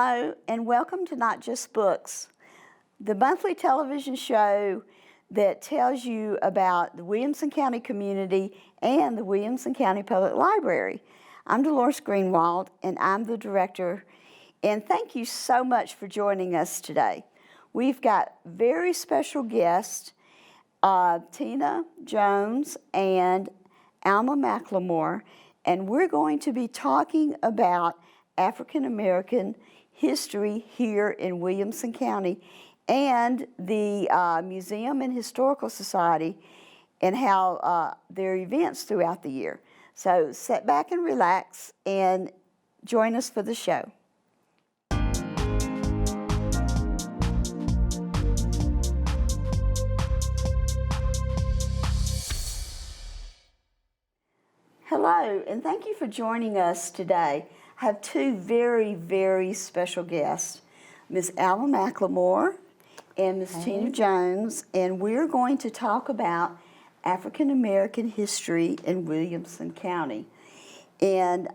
Hello, and welcome to Not Just Books, the monthly television show that tells you about the Williamson County community and the Williamson County Public Library. I'm Dolores Greenwald, and I'm the director, and thank you so much for joining us today. We've got very special guests, Tina Jones and Alma McLemore, and we're going to be talking about African American history here in Williamson County and the Museum and Historical Society and how their events throughout the year. So sit back and relax and join us for the show. Hello, and thank you for joining us today. I have two very, very special guests, Ms. Alma McLemore and Ms. Tina Jones, and we're going to talk about African American history in Williamson County. And,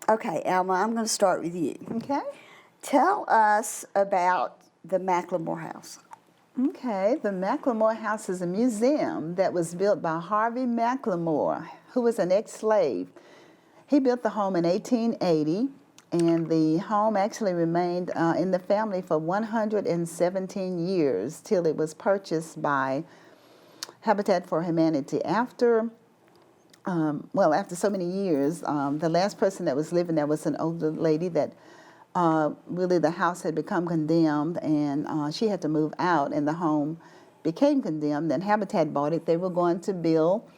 okay, Alma, I'm going to start with you. Okay. Tell us about the Macklemore House. Okay, the McLemore House is a museum that was built by Harvey Macklemore, who was an ex-slave. He built the home in 1880, and the home actually remained in the family for 117 years till it was purchased by Habitat for Humanity. After so many years, the last person that was living there was an older lady that really the house had become condemned, and she had to move out, and the home became condemned. Then Habitat bought it. They were going to build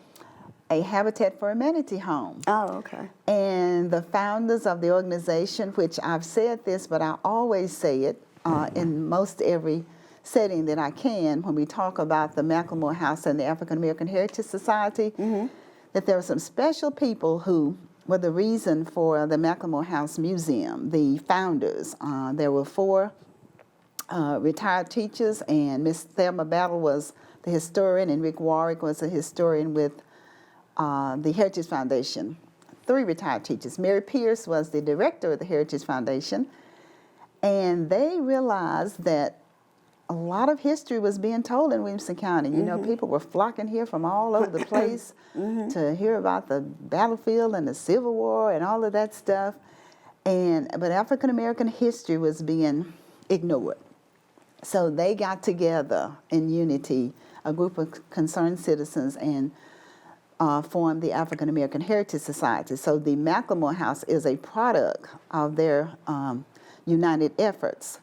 a Habitat for Humanity home. Oh, okay. And the founders of the organization, which I've said this, but I always say it in most every setting that I can when we talk about the Macklemore House and the African American Heritage Society, that there are some special people who were the reason for the Macklemore House Museum, the founders. There were four retired teachers, and Miss Thelma Battle was the historian, and Rick Warwick was a historian with the Heritage Foundation. Three retired teachers. Mary Pierce was the director of the Heritage Foundation, and they realized that a lot of history was being told in Williamson County. You know, people were flocking here from all over the place to hear about the battlefield and the Civil War and all of that stuff. But African American history was being ignored. So they got together in unity, a group of concerned citizens, and formed the African American Heritage Society. So the Macklemore House is a product of their united efforts.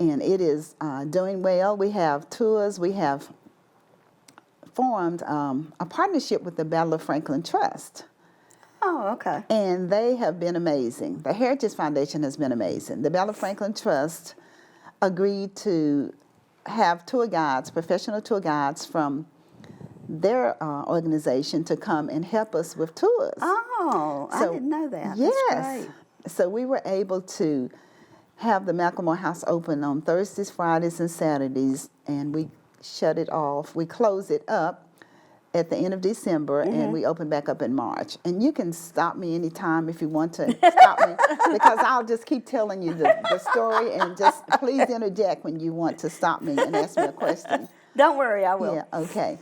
And it is doing well. We have tours. We have formed a partnership with the Battle of Franklin Trust. Oh, okay. And they have been amazing. The Heritage Foundation has been amazing. The Battle of Franklin Trust agreed to have tour guides, professional tour guides from their organization to come and help us with tours. Oh, I didn't know that. Yes. That's great. So we were able to have the Macklemore House open on Thursdays, Fridays, and Saturdays, and we shut it off. We close it up at the end of December, and we open back up in March. And you can stop me anytime if you want to stop me, because I'll just keep telling you the story, and just please interject when you want to stop me and ask me a question. Don't worry, I will. Yeah, okay.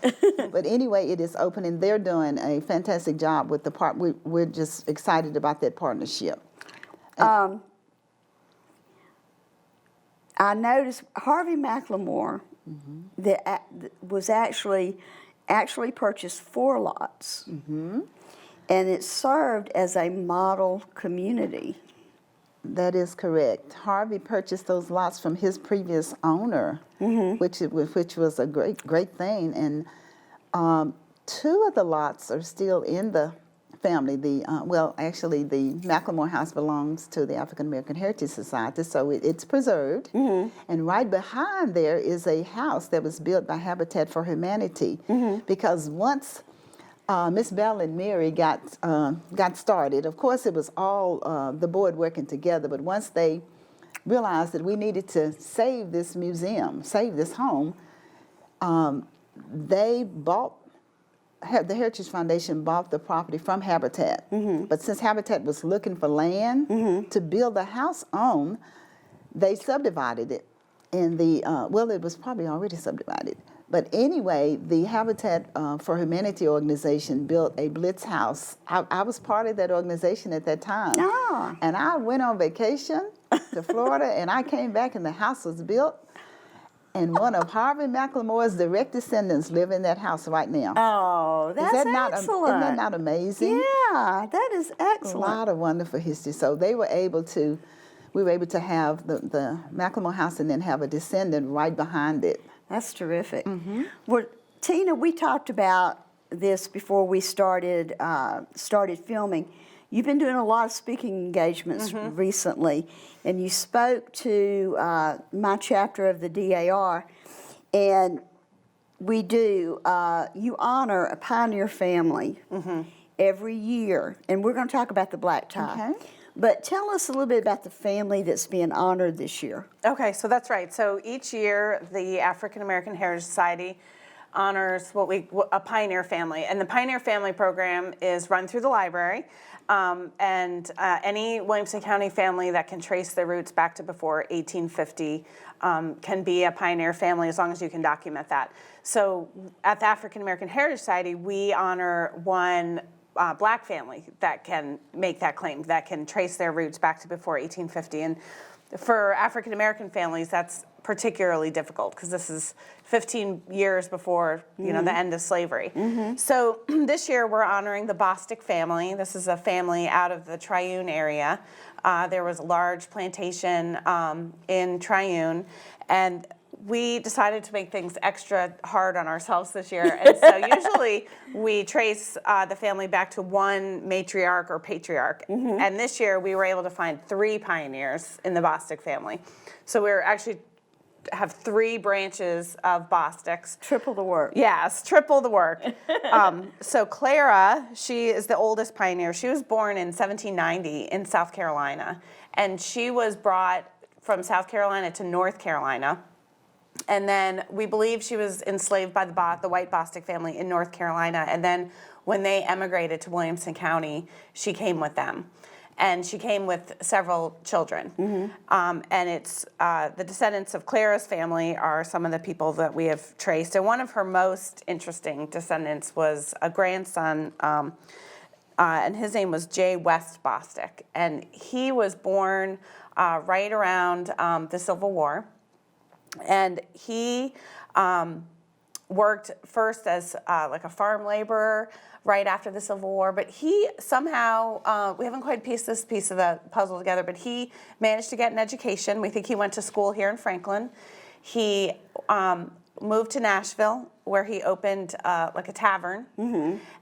But anyway, it is open, and they're doing a fantastic job with the part. We're just excited about that partnership. I noticed Harvey Macklemore that was actually purchased 4 lots, and it served as a model community. That is correct. Harvey purchased those lots from his previous owner, which was a great thing. And 2 of the lots are still in the family. The Macklemore House belongs to the African American Heritage Society, so it's preserved. And right behind there is a house that was built by Habitat for Humanity, because once Miss Bell and Mary got started, of course it was all the board working together, but once they realized that we needed to save this museum, save this home, they bought the Heritage Foundation bought the property from Habitat. Mm-hmm. But since Habitat was looking for land mm-hmm. to build a house on, they subdivided it in the, well, it was probably already subdivided. But anyway, the Habitat for Humanity organization built a Blitz house. I was part of that organization at that time. Ah. And I went on vacation to Florida, and I came back, and the house was built. And one of Harvey McLemore's direct descendants live in that house right now. Oh, that's excellent. Isn't that not amazing? Yeah, that is excellent. A lot of wonderful history. So we were able to have the McLemore House and then have a descendant right behind it. That's terrific. Well, Tina, we talked about this before we started filming. You've been doing a lot of speaking engagements recently, and you spoke to my chapter of the DAR, and we do. You honor a pioneer family every year, and we're going to talk about the black tie. Okay. But tell us a little bit about the family that's being honored this year. Okay, so that's right. So each year, the African American Heritage Society honors a pioneer family, and the Pioneer Family Program is run through the library, and any Williamson County family that can trace their roots back to before 1850 can be a pioneer family as long as you can document that. So at the African American Heritage Society, we honor one black family that can make that claim, that can trace their roots back to before 1850. And for African American families, that's particularly difficult because this is 15 years before the end of slavery. So this year we're honoring the Bostic family. This is a family out of the Triune area. There was a large plantation in Triune, and we decided to make things extra hard on ourselves this year. And so usually we trace the family back to one matriarch or patriarch. And this year we were able to find 3 pioneers in the Bostic family. So we're actually have 3 branches of Bostics. Triple the work. Yes, triple the work. So Clara, she is the oldest pioneer. She was born in 1790 in South Carolina. And she was brought from South Carolina to North Carolina. And then we believe she was enslaved by the white Bostic family in North Carolina. And then when they emigrated to Williamson County, she came with them. And she came with several children. And it's the descendants of Clara's family are some of the people that we have traced. And one of her most interesting descendants was a grandson, and his name was J. West Bostic. And he was born right around the Civil War. And he worked first as like a farm laborer right after the Civil War, but he somehow, we haven't quite pieced this piece of the puzzle together, but he managed to get an education. We think he went to school here in Franklin. He moved to Nashville, where he opened like a tavern,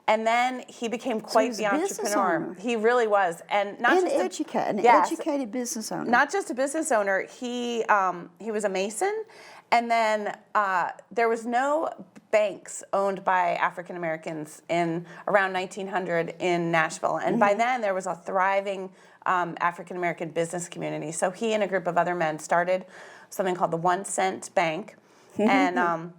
and then he became quite the entrepreneur. He really was, and not And just an educated business owner. Not just a business owner. He was a mason, and then there was no banks owned by African Americans in around 1900 in Nashville, and by then there was a thriving African American business community. So he and a group of other men started something called the 1 cent bank, and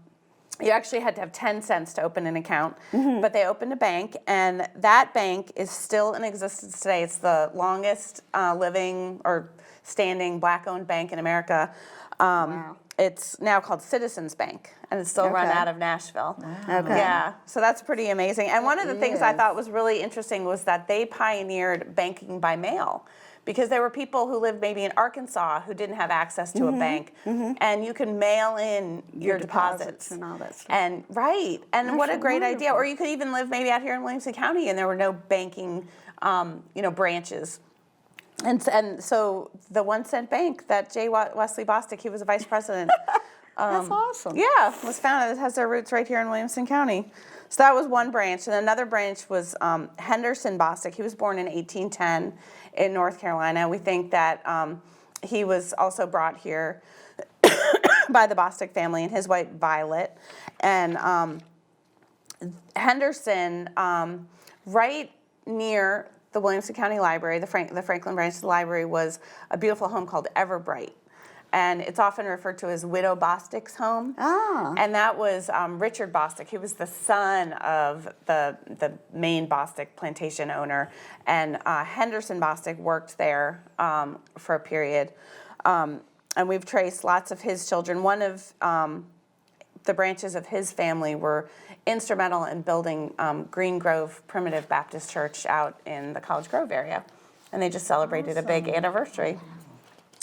you actually had to have 10 cents to open an account, but they opened a bank, and that bank is still in existence today. It's the longest living or standing black-owned bank in America. Wow. It's now called Citizens Bank, and it's still run out of Nashville. Wow. Okay. Yeah, so that's pretty amazing. And one of the things I thought was really interesting was that they pioneered banking by mail, because there were people who lived maybe in Arkansas who didn't have access to a bank, and you can mail in your deposits and all that stuff. And right, and That's what a great idea! wonderful. Or you could even live maybe out here in Williamson County, and there were no banking, branches. And so the 1 cent bank that J. Wesley Bostic, he was a vice president. That's awesome. Yeah, was founded. It has their roots right here in Williamson County. So that was one branch. And another branch was Henderson Bostic. He was born in 1810 in North Carolina. We think that he was also brought here by the Bostic family and his wife Violet. And Henderson, right near the Williamson County Library, the Franklin branch of the library, was a beautiful home called Everbright. And it's often referred to as Widow Bostic's home. Ah. And that was Richard Bostic. He was the son of the main Bostic plantation owner. And Henderson Bostic worked there for a period. and we've traced lots of his children. One of the branches of his family were instrumental in building Green Grove Primitive Baptist Church out in the College Grove area. And they just celebrated a big anniversary.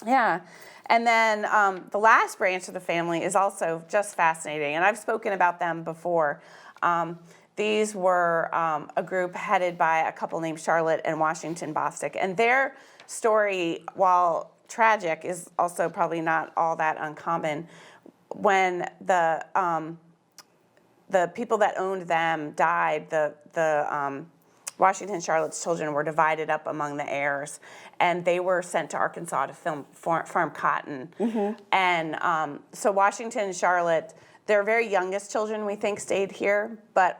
Yeah. And then the last branch of the family is also just fascinating. And I've spoken about them before. These were a group headed by a couple named Charlotte and Washington Bostic. And their story, while tragic, is also probably not all that uncommon. When the people that owned them died, the Washington Charlotte's children were divided up among the heirs, and they were sent to Arkansas to farm cotton. And so Washington and Charlotte, their very youngest children, we think, stayed here, but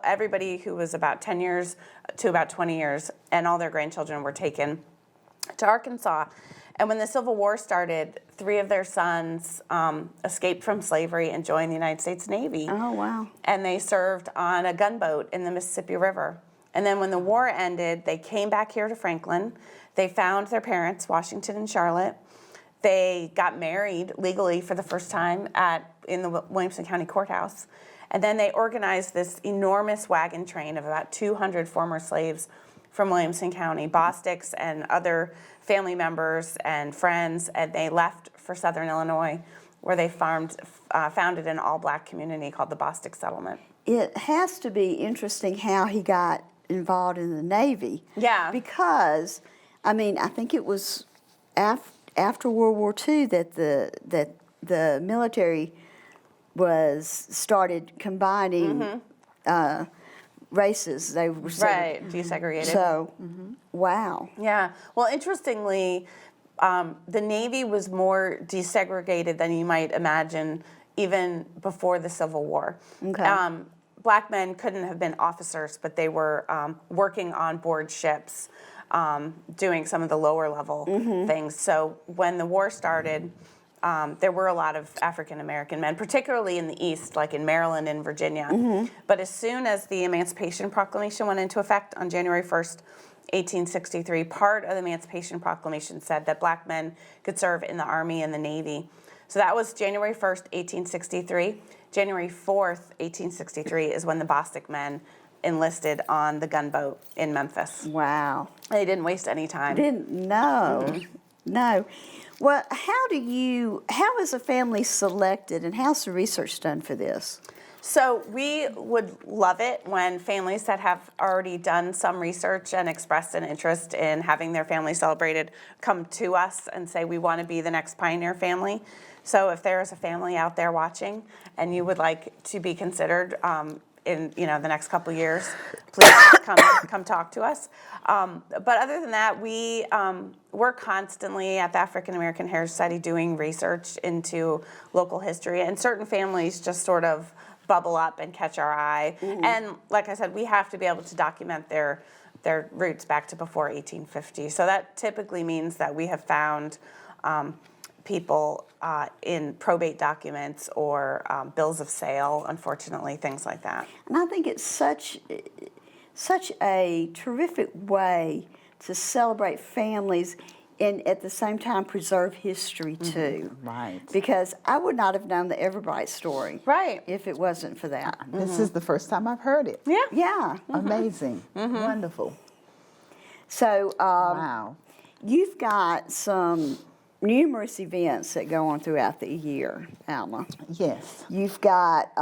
everybody who was about 10 years to about 20 years, and all their grandchildren were taken to Arkansas. And when the Civil War started, 3 of their sons escaped from slavery and joined the United States Navy. Oh, wow. And they served on a gunboat in the Mississippi River. And then when the war ended, they came back here to Franklin. They found their parents, Washington and Charlotte. They got married legally for the first time in the Williamson County Courthouse. And then they organized this enormous wagon train of about 200 former slaves from Williamson County, Bostics and other family members and friends, and they left for Southern Illinois, where they founded an all-black community called the Bostic Settlement. It has to be interesting how he got involved in the Navy. Yeah. Because, I mean, I think it was after World War II that the military started combining races. They were desegregated. So, wow. Yeah. Well, interestingly, the Navy was more desegregated than you might imagine even before the Civil War. Okay. Black men couldn't have been officers, but they were working on board ships, doing some of the lower level things. So when the war started, there were a lot of African American men, particularly in the East, like in Maryland and Virginia. But as soon as the Emancipation Proclamation went into effect on January 1st, 1863, part of the Emancipation Proclamation said that black men could serve in the Army and the Navy. So that was January 1st, 1863. January 4th, 1863 is when the Bostic men enlisted on the gunboat in Memphis. Wow. They didn't waste any time. No. Well, how is a family selected and how's the research done for this? So we would love it when families that have already done some research and expressed an interest in having their family celebrated come to us and say, we want to be the next pioneer family. So if there is a family out there watching and you would like to be considered in the next couple of years, please come talk to us. But other than that, we're constantly at the African American Heritage Society doing research into local history, and certain families just sort of bubble up and catch our eye. And like I said, we have to be able to document their roots back to before 1850. So that typically means that we have found people in probate documents or bills of sale, unfortunately, things like that. And I think it's such a terrific way to celebrate families and at the same time preserve history too. Right. Because I would not have known the Everbright story. Right. If it wasn't for that. This is the first time I've heard it. Yeah. Yeah. Amazing. Wonderful. So Wow. you've got some numerous events that go on throughout the year, Alma. Yes. You've got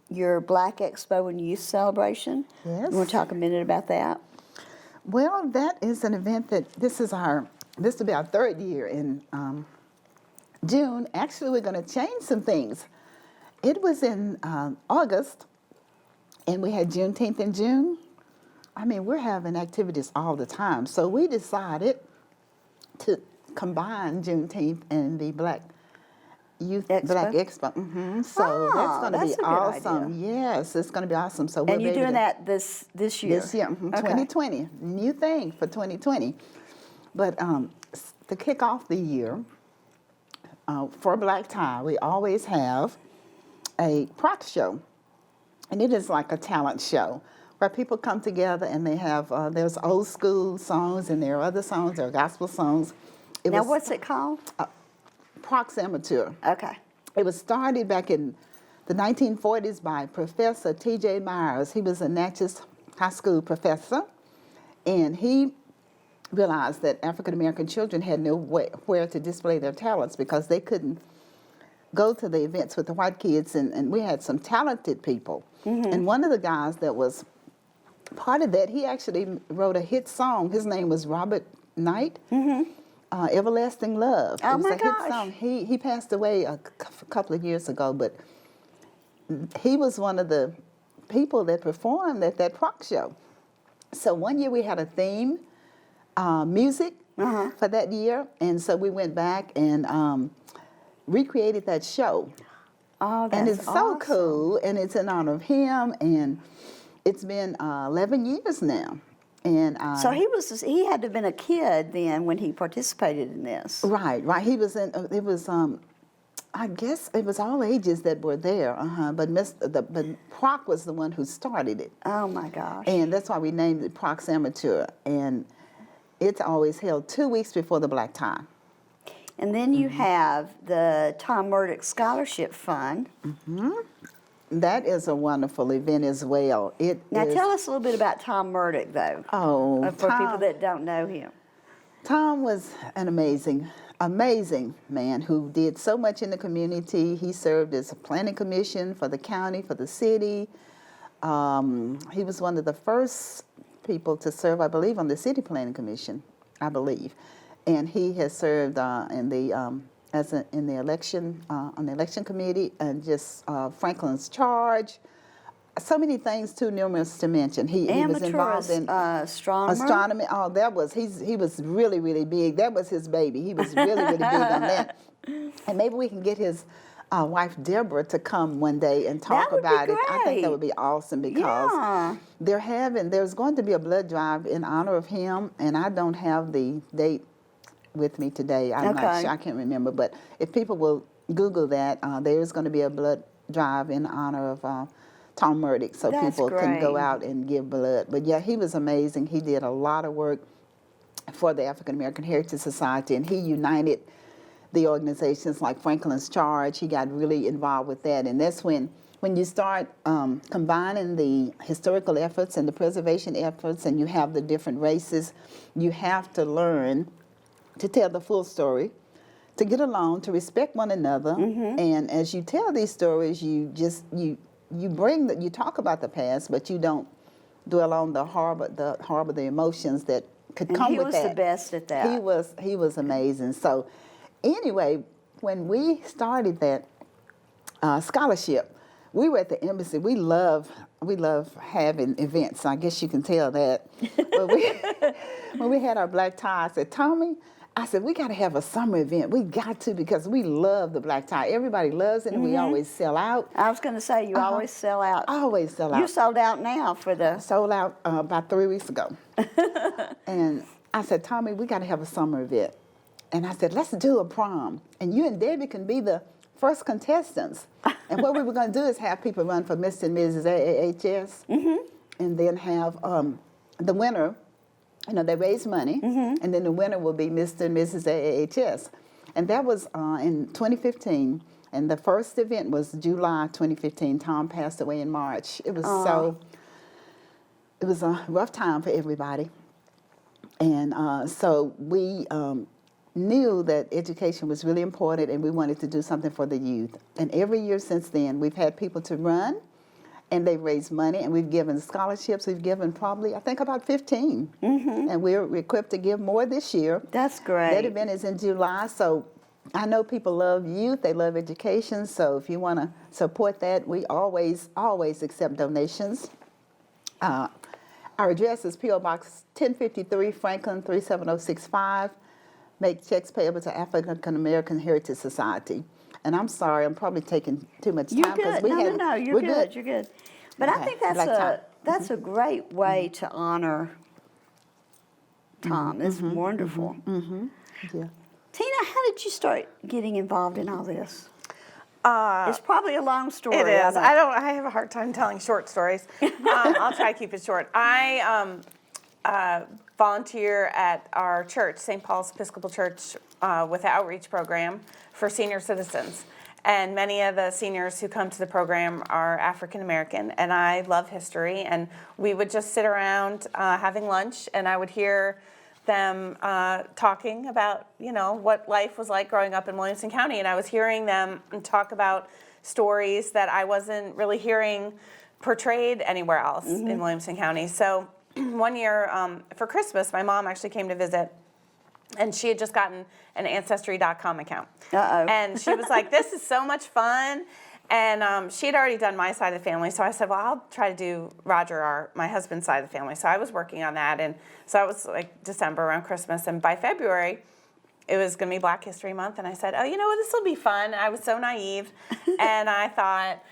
your Black Expo and Youth Celebration. Yes. You want to talk a minute about that? Well, that is an event that this will be our 3rd year in June. Actually, we're going to change some things. It was in August, and we had Juneteenth in June. I mean, we're having activities all the time. So we decided to combine Juneteenth and the Black Expo. So that's going to be that's a good awesome. idea. Yes, it's going to be awesome. So And you're doing that that this year? this year, 2020, new thing for 2020. But to kick off the year, for Black Tie, we always have a proc show. And it is like a talent show where people come together and they have, there's old school songs and there are other songs, there are gospel songs. Now, what's it called? Prox Amateur. Okay. It was started back in the 1940s by Professor T.J. Myers. He was a Natchez High School professor, and he realized that African American children had nowhere to display their talents because they couldn't go to the events with the white kids, and we had some talented people. And one of the guys that was part of that, he actually wrote a hit song. His name was Robert Knight, Everlasting Love. Oh, it was my a hit gosh. song. He passed away a couple of years ago, but he was one of the people that performed at that rock show. So one year we had a theme, music, for that year, and so we went back and recreated that show. Oh, that's And it's so awesome. cool, and it's in honor of him, and it's been 11 years now. And So he had to have been a kid then when he participated in this. right. He was in. It was. I guess it was all ages that were there. But but Proc was the one who started it, Oh my gosh. and that's why we named it Prox Amateur. And it's always held 2 weeks before the black tie. And then you have the Tom Murdoch Scholarship Fund. That is a wonderful event as well. Now tell us a little bit about Tom Murdoch, though, for people that don't know him. Tom was an amazing man who did so much in the community. He served as a planning commission for the county, for the city. He was one of the first people to serve, I believe, on the city planning commission, I believe. And he has served in the election on the election committee, and just Franklin's Charge. So many things, too numerous to mention. He was involved in astronomy. Oh, he was really, really big. That was his baby. He was really, really big on that. And maybe we can get his wife Deborah to come one day and talk about it. I think that would be awesome, because there's going to be a blood drive in honor of him, and I don't have the date with me today. I'm not sure. I can't remember. But if people will Google that, there is going to be a blood drive in honor of Tom Murdoch, so people can go out and give blood. But yeah, he was amazing. He did a lot of work for the African American Heritage Society, and he united the organizations like Franklin's Charge. He got really involved with that, and that's when you start combining the historical efforts and the preservation efforts, and you have the different races, you have to learn to tell the full story, to get along, to respect one another, and as you tell these stories, you talk about the past, but you don't dwell on the emotions that could come with that. He was the best at that. He was amazing. So anyway, when we started that scholarship, we were at the embassy. We love having events. I guess you can tell that. But when we had our black tie, I said, Tommy, we got to have a summer event. We got to, because we love the black tie. Everybody loves it, and we always sell out. I was going to say, you always sell out. Always sell out. You sold out now for the... Sold out about 3 weeks ago. And I said, Tommy, we got to have a summer event. And I said, let's do a prom. And you and Debbie can be the first contestants. And what we were going to do is have people run for Mr. and Mrs. AAHS, and then have the winner. They raise money, and then the winner will be Mr. and Mrs. AAHS. And that was in 2015, and the first event was July 2015. Tom passed away in March. It was it was a rough time for everybody. And so we knew that education was really important, and we wanted to do something for the youth. And every year since then, we've had people to run, and they've raised money, and we've given scholarships. We've given probably, I think, about 15. And we're equipped to give more this year. That's great. That event is in July, so I know people love youth. They love education, so if you want to support that, we always accept donations. Our address is P.O. Box 1053, Franklin 37065. Make checks payable to African American Heritage Society. And I'm sorry, I'm probably taking too much time. You're good. No, you're good. You're good. But I think that's a great way to honor Tom. It's wonderful. Yeah. Tina, how did you start getting involved in all this? It's probably a long story. It is. I have a hard time telling short stories. I'll try to keep it short. I volunteer at our church, St. Paul's Episcopal Church, with the outreach program for senior citizens. And many of the seniors who come to the program are African American, and I love history. And we would just sit around having lunch, and I would hear them talking about, what life was like growing up in Williamson County. And I was hearing them talk about stories that I wasn't really hearing portrayed anywhere else in Williamson County. So one year for Christmas, my mom actually came to visit, and she had just gotten an Ancestry.com account. And she was like, this is so much fun. And she had already done my side of the family, so I said, well, I'll try to do Roger, my husband's side of the family. So I was working on that, and so it was like December around Christmas, and by February, it was going to be Black History Month, and I said, oh, this will be fun. I was so naive, and I thought,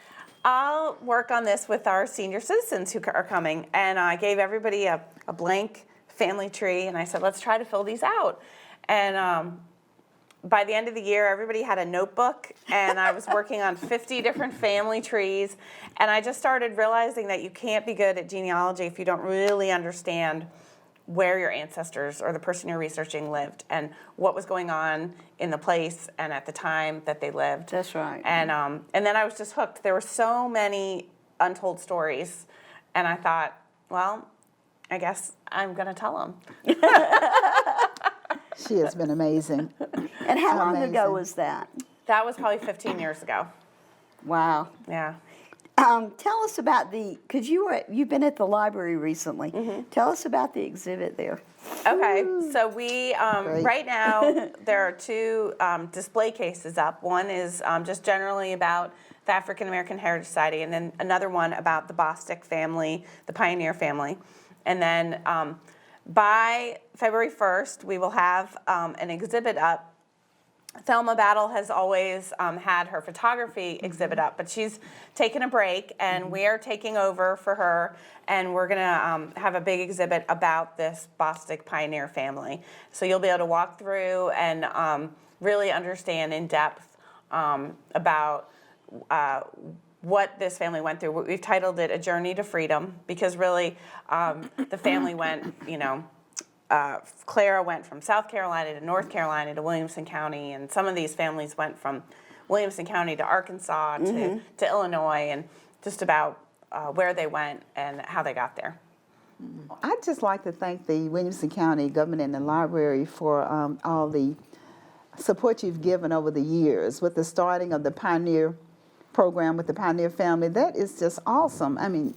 I'll work on this with our senior citizens who are coming. And I gave everybody a blank family tree, and I said, let's try to fill these out. And by the end of the year, everybody had a notebook, and I was working on 50 different family trees. And I just started realizing that you can't be good at genealogy if you don't really understand where your ancestors or the person you're researching lived and what was going on in the place and at the time that they lived. That's right. And then I was just hooked. There were so many untold stories, and I thought, well, I guess I'm going to tell them. She has been amazing. And how long Amazing. ago was that? That was probably 15 years ago. Wow. Yeah. Tell us about because you've been at the library recently. Tell us about the exhibit there. Okay, so we, Great. right now, there are two display cases up. One is just generally about the African American Heritage Society, and then another one about the Bostic family, the pioneer family. And then by February 1st, we will have an exhibit up. Thelma Battle has always had her photography exhibit up, but she's taken a break, and we are taking over for her, and we're going to have a big exhibit about this Bostic pioneer family. So you'll be able to walk through and really understand in depth about what this family went through. We've titled it A Journey to Freedom, because really the family went, Clara went from South Carolina to North Carolina to Williamson County, and some of these families went from Williamson County to Arkansas to Illinois, and just about where they went and how they got there. I'd just like to thank the Williamson County government and the library for all the support you've given over the years with the starting of the Pioneer program with the Pioneer family. That is just awesome. I mean,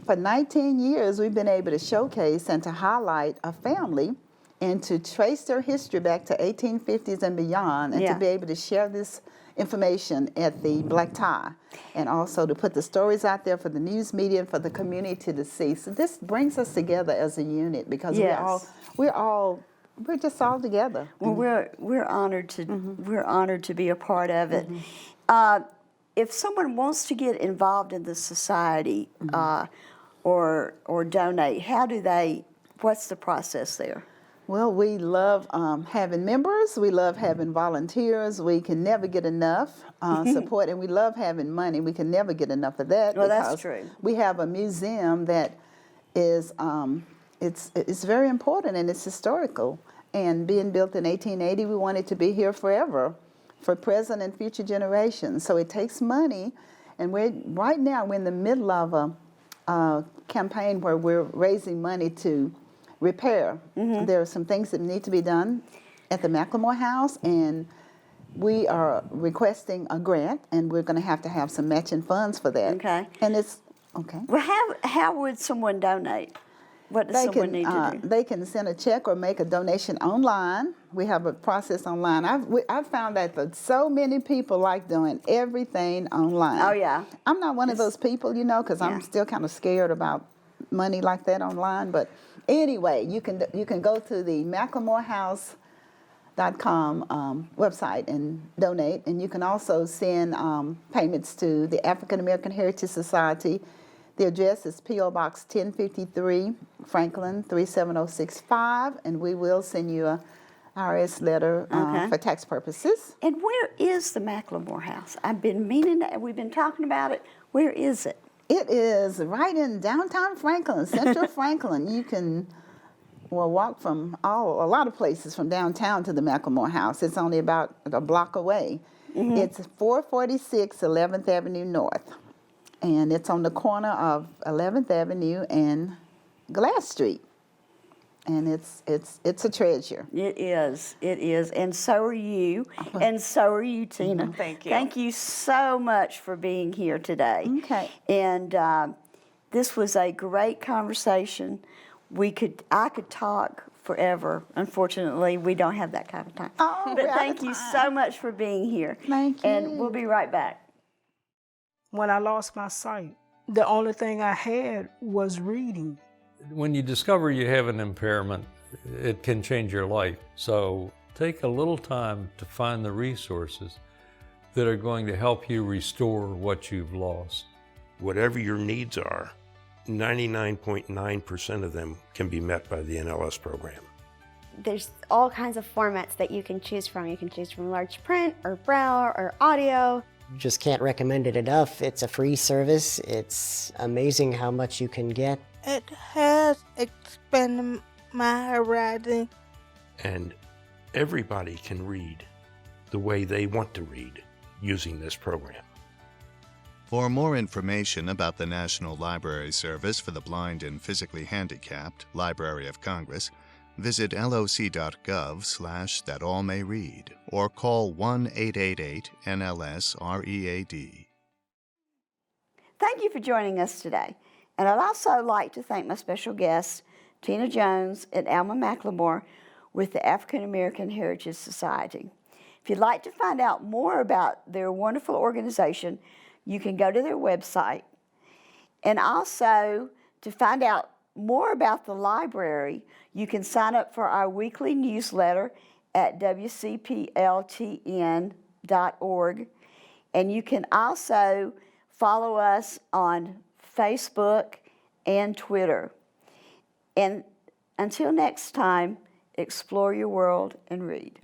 for 19 years, we've been able to showcase and to highlight a family and to trace their history back to 1850s and beyond, and to be able to share this information at the black tie, and also to put the stories out there for the news media and for the community to see. So this brings us together as a unit, because we're just all together. Well, we're honored to be a part of it. If someone wants to get involved in the society or donate, what's the process there? Well, we love having members. We love having volunteers. We can never get enough support, and we love having money. We can never get enough of that. Well, that's true. We have a museum that is it's very important, and it's historical. And being built in 1880, we want it to be here forever, for present and future generations. So it takes money, and right now we're in the middle of a campaign where we're raising money to repair. There are some things that need to be done at the McLemore House, and we are requesting a grant, and we're going to have some matching funds for that. Okay. And it's okay. Well, how would someone donate? What does someone need to do? They can send a check or make a donation online. We have a process online. I've found that so many people like doing everything online. Oh, yeah. I'm not one of those people, because I'm still kind of scared about money like that online. But anyway, you can go to the McLemorehouse.com website and donate, and you can also send payments to the African American Heritage Society. The address is P.O. Box 1053, Franklin 37065, and we will send you a IRS letter for tax purposes. And where is the Macklemore House? I've been meaning to, we've been talking about it. Where is it? It is right in downtown Franklin, central Franklin. You can well, walk from a lot of places from downtown to the McLemore House. It's only about a block away. It's 446 11th Avenue North, and it's on the corner of 11th Avenue and Glass Street. And it's a treasure. It is, and so are you, and so are you, Tina. Thank you. Thank you so much for being here today. Okay. And this was a great conversation. I could talk forever. Unfortunately, we don't have that kind of time. Oh, but we're out thank of you time. so much for being here. Thank you. And we'll be right back. When I lost my sight, the only thing I had was reading. When you discover you have an impairment, it can change your life. So take a little time to find the resources that are going to help you restore what you've lost. Whatever your needs are, 99.9% of them can be met by the NLS program. There's all kinds of formats that you can choose from. You can choose from large print or braille or audio. Just can't recommend it enough. It's a free service. It's amazing how much you can get. It has expanded my horizon. And everybody can read the way they want to read using this program. For more information about the National Library Service for the Blind and Physically Handicapped, Library of Congress, visit loc.gov/thatallmayread or call 1-888-NLS-READ. Thank you for joining us today. And I'd also like to thank my special guest, Tina Jones and Alma McLemore with the African American Heritage Society. If you'd like to find out more about their wonderful organization, you can go to their website. And also, to find out more about the library, you can sign up for our weekly newsletter at wcpltn.org. And you can also follow us on Facebook and Twitter. And until next time, explore your world and read.